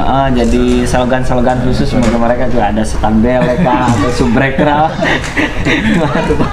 Jadi slogan-slogan khusus semoga mereka juga ada setan belek kah atau subbreaker. Gimana tuh Pak?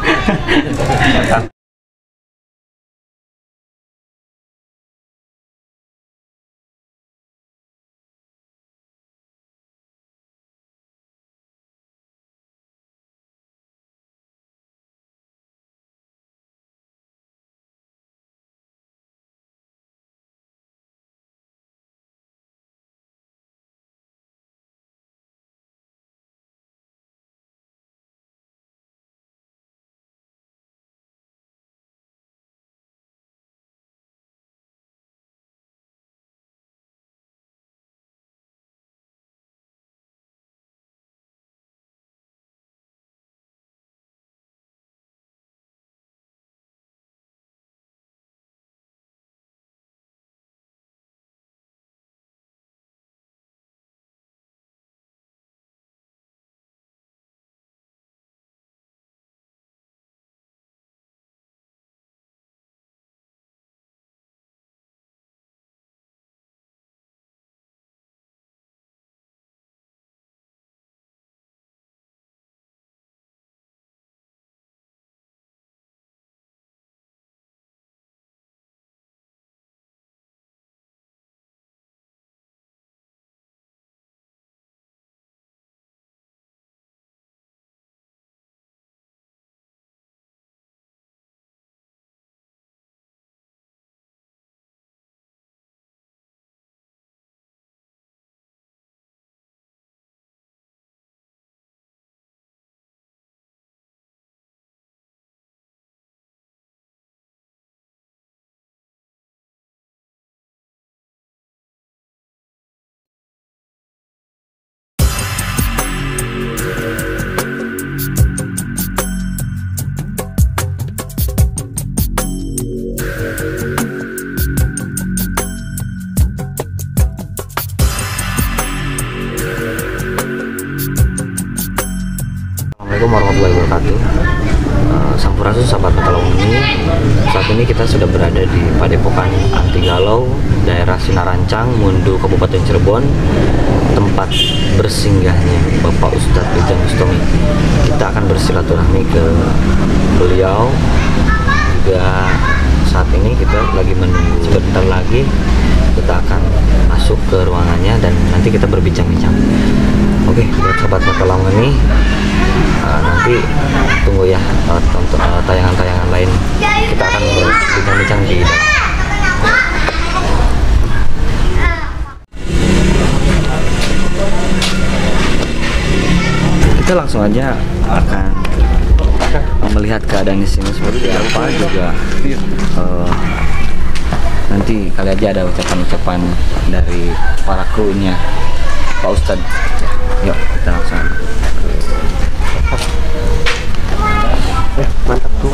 Assalamualaikum warahmatullahi wabarakatuh. Sampurasun sahabat Matalawangi. Saat ini kita sudah berada di Padepokan Anti Galau, daerah Sinarancang, Mundu, Kabupaten Cirebon, tempat bersinggahnya Bapak Ustadz Ujang Bustomi. Kita akan bersilaturahmi ke beliau. Juga saat ini kita lagi menunggu, sebentar lagi kita akan masuk ke ruangannya dan nanti kita berbincang-bincang. Oke, buat sahabat Matalawangi, nanti tunggu ya untuk tayangan-tayangan lain. Kita akan berbincang-bincang di dalam. Kita langsung aja akan melihat keadaan di sini seperti apa juga. Nanti kali aja ada ucapan-ucapan dari para krunya Pak Ustadz. Ya, yuk kita langsung. Mantap tuh.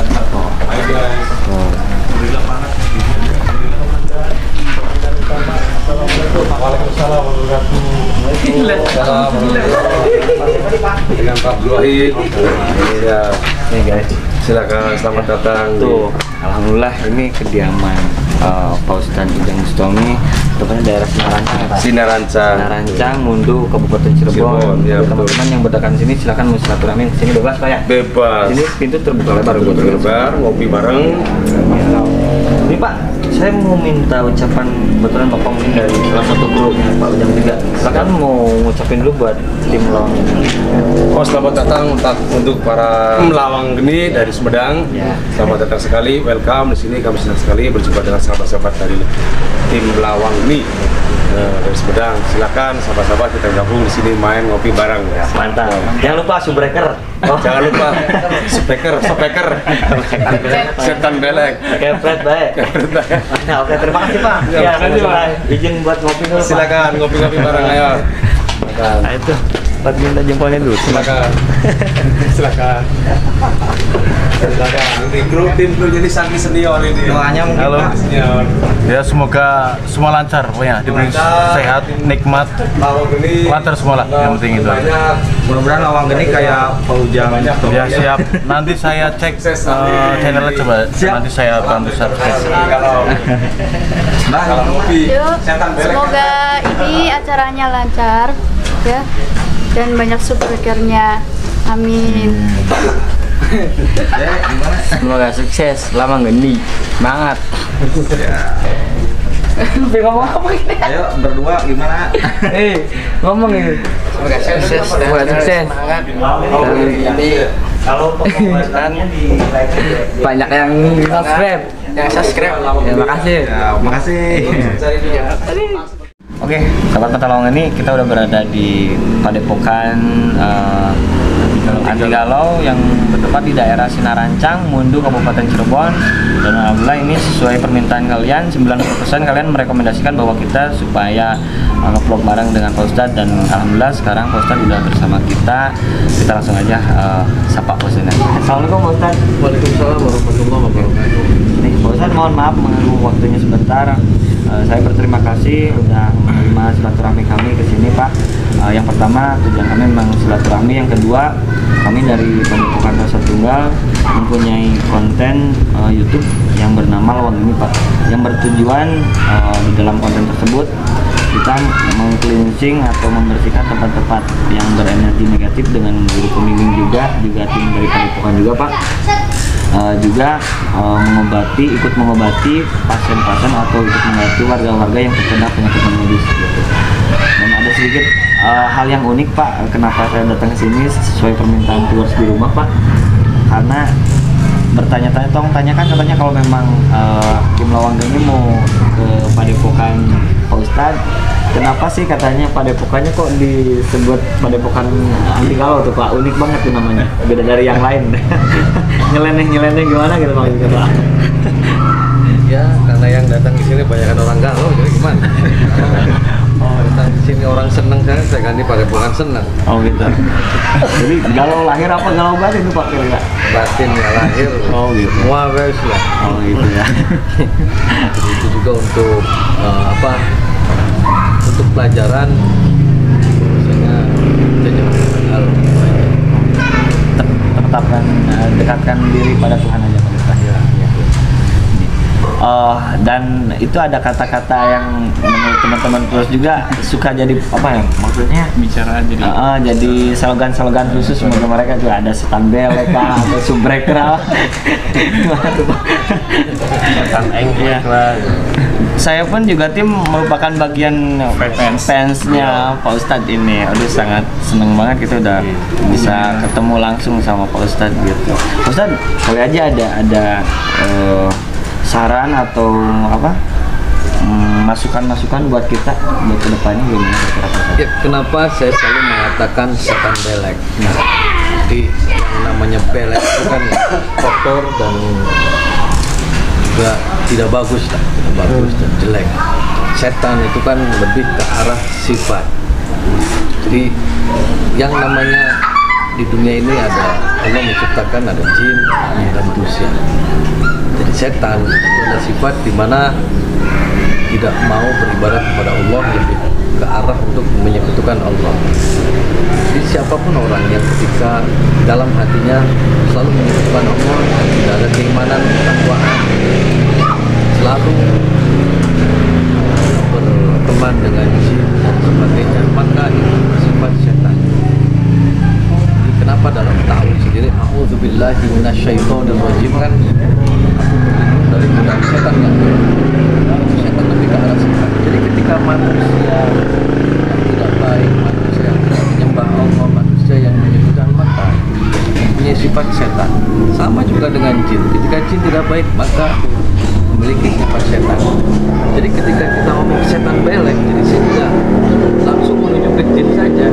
Waalaikumsalam warahmatullahi wabarakatuh. Dengan Pak Wahid. Ya, Nih guys, silakan selamat datang. tuh alhamdulillah ini kediaman Pak Ustadz Ujang Bustomi, tepatnya daerah Sinarancang ya Pak? Sinarancang, Mundu, Kabupaten Cirebon. Ya, teman-teman yang berdakan sini silakan bersilaturahmi sini bebas Pak ya? Bebas. Ini pintu terbuka lebar buat Lebar, ngopi bareng. Ini Pak, saya mau minta ucapan, kebetulan Bapak mungkin dari salah satu grup Pak Ujang juga. Silakan mau ngucapin dulu buat tim Lawang. Oh, selamat datang untuk para melawang geni dari Sumedang. Ya. Selamat datang sekali, welcome di sini. Kami senang sekali berjumpa dengan sahabat-sahabat dari tim Lawang geni dari Sumedang. Silakan sahabat-sahabat kita gabung di sini main ngopi bareng. Ya. Mantap. Jangan lupa subbreaker. Jangan lupa speaker. Setan belek. Kepret baik. Nah, oke, terima kasih Pak. Ya, terima kasih, Pak. Izin buat ngopi dulu Pak. Silakan ngopi-ngopi bareng, ayo. Nah itu. Buat minta jempolnya dulu. Silakan. Silakan. Silakan. Ini tim kru jadi Sangki senior ini. Doanya mungkin Halo. Pak. Senior. Ya semoga semua lancar pokoknya, diberi sehat, nikmat, Lawang Geni. lancar semua lah. Yang penting itu. Banyak. Mudah-mudahan Lawang Geni kayak Pak Ujang. Ya siap. Nanti saya cek channelnya coba. Nanti saya bantu subscribe. Kalau ngopi. Yuk, Setan belek. semoga ini acaranya lancar ya dan banyak subscribernya. Amin. Semoga sukses, Lawang Geni. Semangat. Ngomong apa ini? Ayo berdua gimana? Ngomong ini. Semoga sukses. Semoga sukses. Kalau pengobatan banyak yang subscribe. Yang subscribe. Terima kasih. Terima kasih. Oke, sahabat Mata Lawang ini kita udah berada di Padepokan Anti Galau yang bertempat di daerah Sinarancang, Mundu, Kabupaten Cirebon. Dan alhamdulillah ini sesuai permintaan kalian, 90% kalian merekomendasikan bahwa kita supaya nge-vlog bareng dengan Pak Ustadz, dan alhamdulillah sekarang Pak Ustadz udah bersama kita. Kita langsung aja sapa Pak Ustadz. Assalamualaikum Pak Ustadz. Waalaikumsalam warahmatullahi wabarakatuh. Nih Pak Ustadz, mohon maaf mengganggu waktunya sebentar. Saya berterima kasih sudah menerima silaturahmi kami ke sini Pak. Yang pertama tujuan kami memang silaturahmi, yang kedua kami dari Padepokan Rasa Tunggal mempunyai konten YouTube yang bernama Lawang Geni Pak, yang bertujuan di dalam konten tersebut kita meng-cleansing atau membersihkan tempat-tempat yang berenergi negatif dengan guru pembimbing juga tim dari Padepokan juga Pak. Juga ikut mengobati pasien-pasien atau ikut mengobati warga-warga yang terkena penyakit medis gitu. Dan ada sedikit hal yang unik Pak, kenapa saya datang ke sini sesuai permintaan viewers di rumah Pak, karena bertanya-tanya, tanyakan katanya kalau memang tim Lawang Geni mau ke Padepokan Pak Ustadz, kenapa sih katanya Padepokannya kok disebut Padepokan Anti Galau tuh Pak, unik banget tuh namanya, beda dari yang lain. nyeleneh gimana gitu Pak? Ya, karena yang datang ke sini banyak orang galau, jadi gimana? Datang ke sini orang seneng kan, saya ganti Padepokan seneng. Oh gitu. Jadi galau lahir apa galau batin tuh Pak kira-kira? Batin ya lahir. Oh gitu. Semua wes lah. Oh gitu ya. Jadi itu juga untuk untuk pelajaran, misalnya kita jangan hal Tetapkan dekatkan diri pada Tuhan aja Pak Ustadz. Ya. Dan itu ada kata-kata yang menurut teman-teman terus juga suka jadi apa ya, maksudnya bicara jadi slogan-slogan khusus, semoga mereka juga ada setan belek kah atau subrek lah. Saya pun juga tim merupakan bagian fansnya Pak Ustadz ini. Aduh sangat seneng banget kita udah bisa ketemu langsung sama Pak Ustadz gitu. Pak Ustadz, kali aja ada saran atau masukan-masukan buat kita buat kedepannya gimana? ya, kenapa saya selalu mengatakan setan belek? Nah, jadi yang namanya belek itu kan kotor dan juga tidak bagus dan jelek. Setan itu kan lebih ke arah sifat. Jadi yang namanya di dunia ini ada Allah menciptakan ada jin, ada manusia. Jadi setan itu ada sifat di mana tidak mau beribadah kepada Allah, lebih ke arah untuk menyekutukan Allah. Jadi siapapun orang yang ketika dalam hatinya selalu menyekutukan Allah, tidak ada keimanan, ketakwaan, selalu berteman dengan jin dan sebagainya, maka itu bersifat setan. Jadi kenapa dalam ta'awudz sendiri a'udzubillahi minasyaitonirrajim kan, aku berlindung dari godaan setan yang setan lebih ke arah sifat. Jadi ketika manusia yang tidak baik, manusia yang tidak menyembah Allah, manusia yang menyekutukan, maka mempunyai sifat setan. Sama juga dengan jin, ketika jin tidak baik maka memiliki sifat setan. Jadi ketika kita ngomong setan belek, jadi saya tidak langsung menuju ke jin saja.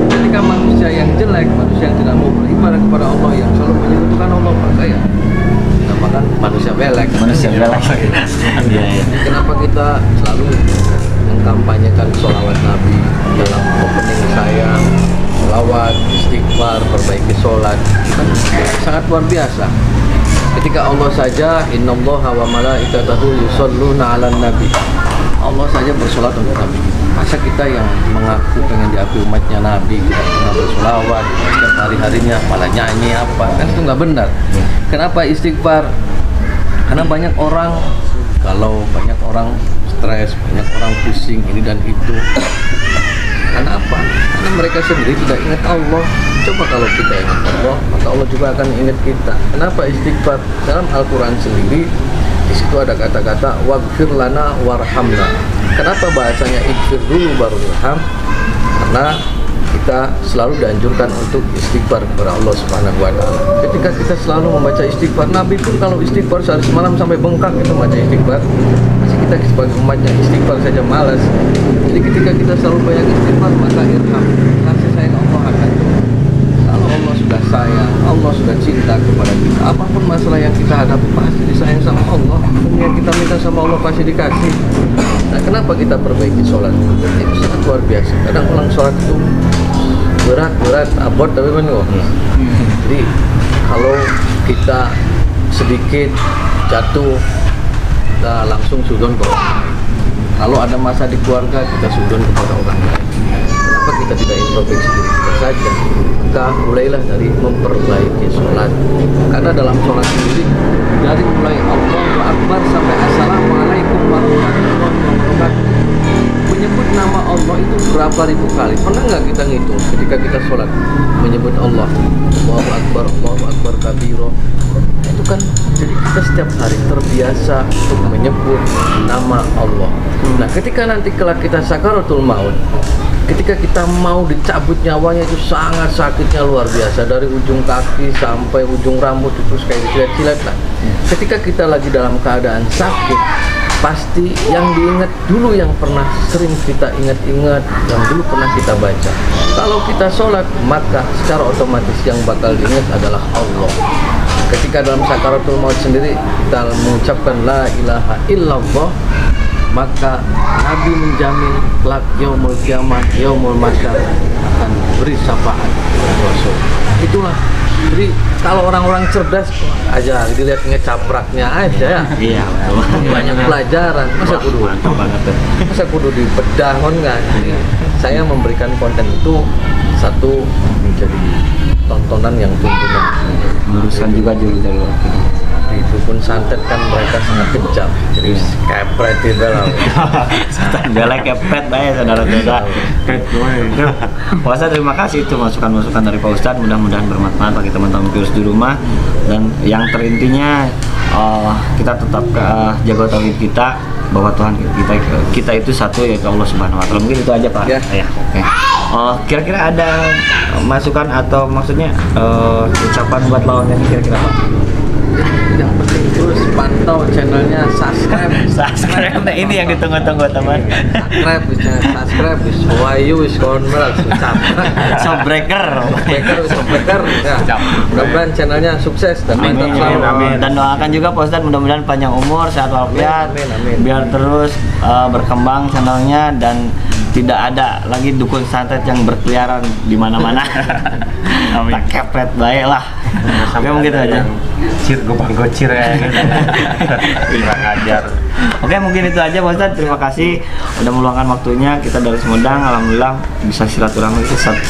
Ketika manusia yang jelek, manusia yang tidak mau beribadah kepada Allah, yang selalu menyekutukan Allah, maka ya luar biasa. Ketika Allah saja, innallaha wa malaikatahu yusholluna 'alan nabi. Allah saja bersolat untuk Nabi. Masa kita yang mengaku pengen diakui umatnya Nabi, kita pernah bersolawat setiap hari-harinya, malah nyanyi apa, kan itu nggak benar. Kenapa istighfar? Karena banyak orang, kalau banyak orang stres, banyak orang pusing ini dan itu. Karena apa? Karena mereka sendiri tidak ingat Allah. Coba kalau kita ingat Allah, maka Allah juga akan ingat kita. Kenapa istighfar? Dalam Al-Quran sendiri, di situ ada kata-kata waghfir lana warhamna. Kenapa bahasanya ighfir dulu baru irham? Karena kita selalu dianjurkan untuk istighfar kepada Allah Subhanahu wa taala. Ketika kita selalu membaca istighfar, Nabi pun kalau istighfar sehari semalam sampai bengkak itu baca istighfar. Masih kita sebagai umatnya istighfar saja malas. Jadi ketika kita selalu banyak istighfar, maka irham, kasih sayang Allah akan turun. Kalau Allah sudah sayang, Allah sudah cinta kepada kita, apapun masalah yang kita hadapi pasti disayang sama Allah. Yang kita minta sama Allah pasti dikasih. Nah, kenapa kita perbaiki sholat? Itu sangat luar biasa. Kadang orang sholat itu berat, abot tapi benar. Jadi kalau kita sedikit jatuh, kita langsung sudon ke orang lain. Kalau ada masa di keluarga, kita sudon kepada orang lain. Kenapa kita tidak introspeksi diri kita saja? Maka mulailah dari memperbaiki sholat. Karena dalam sholat sendiri, dari mulai Allahu Akbar sampai Assalamualaikum warahmatullahi wabarakatuh, menyebut nama Allah itu berapa ribu kali? Pernah nggak kita ngitung ketika kita sholat menyebut Allah, Allahu Akbar kabiro? Itu kan jadi kita setiap hari terbiasa untuk menyebut nama Allah. Nah, ketika nanti kelak kita sakaratul maut, ketika kita mau dicabut nyawanya, itu sangat sakitnya luar biasa, dari ujung kaki sampai ujung rambut itu kayak dicilat-cilat lah. Ketika kita lagi dalam keadaan sakit, pasti yang diingat dulu, yang pernah sering kita ingat-ingat, yang dulu pernah kita baca. Kalau kita sholat, maka secara otomatis yang bakal diingat adalah Allah. Ketika dalam sakaratul maut sendiri kita mengucapkan la ilaha illallah, maka Nabi menjamin kelak yaumul kiamat, yaumul masyar akan beri syafaat Rasul. Itulah. Jadi kalau orang-orang cerdas aja dilihat ngecapraknya aja ya. Iya, Banyak pelajaran. Masa kudu dibedah kan? Saya memberikan konten itu satu menjadi tontonan yang tuntunan. meluruskan juga gitu loh. Di dukun santet kan mereka sangat kejam, jadi kepret itu lah. Belek kepret bae saudara-saudara. Pak Ustadz, terima kasih itu masukan-masukan dari Pak Ustadz, mudah-mudahan bermanfaat bagi teman-teman virus di rumah. Dan yang terintinya kita tetap jaga tauhid kita, bahwa Tuhan kita itu satu, yaitu Allah Subhanahu wa taala. Mungkin itu aja Pak. Ya. Oke. Kira-kira ada masukan atau maksudnya ucapan buat lawannya kira-kira Pak? Yang penting terus pantau channelnya, subscribe. Nah, ini yang ditunggu-tunggu teman. Subscribe is wayu is corner Breaker. Ya. Mudah-mudahan channelnya sukses dan mantap selalu. Amin. Dan doakan juga Pak Ustadz, mudah-mudahan panjang umur, sehat walafiat, Amin. biar terus berkembang channelnya dan tidak ada lagi dukun santet yang berkeliaran di mana-mana. Tak kepret baik lah. Oke, mungkin itu aja. Gocir ya. Kurang ajar. Oke, mungkin itu aja Pak Ustadz. Terima kasih udah meluangkan waktunya. Kita dari Sumedang, alhamdulillah bisa silaturahmi,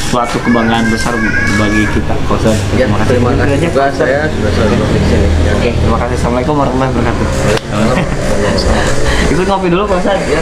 suatu kebanggaan besar bagi kita Pak Ustadz. Ya, terima kasih juga saya sudah selalu di sini. Oke, terima kasih. Assalamualaikum warahmatullahi wabarakatuh. Ikut ngopi dulu Pak Ustadz ya.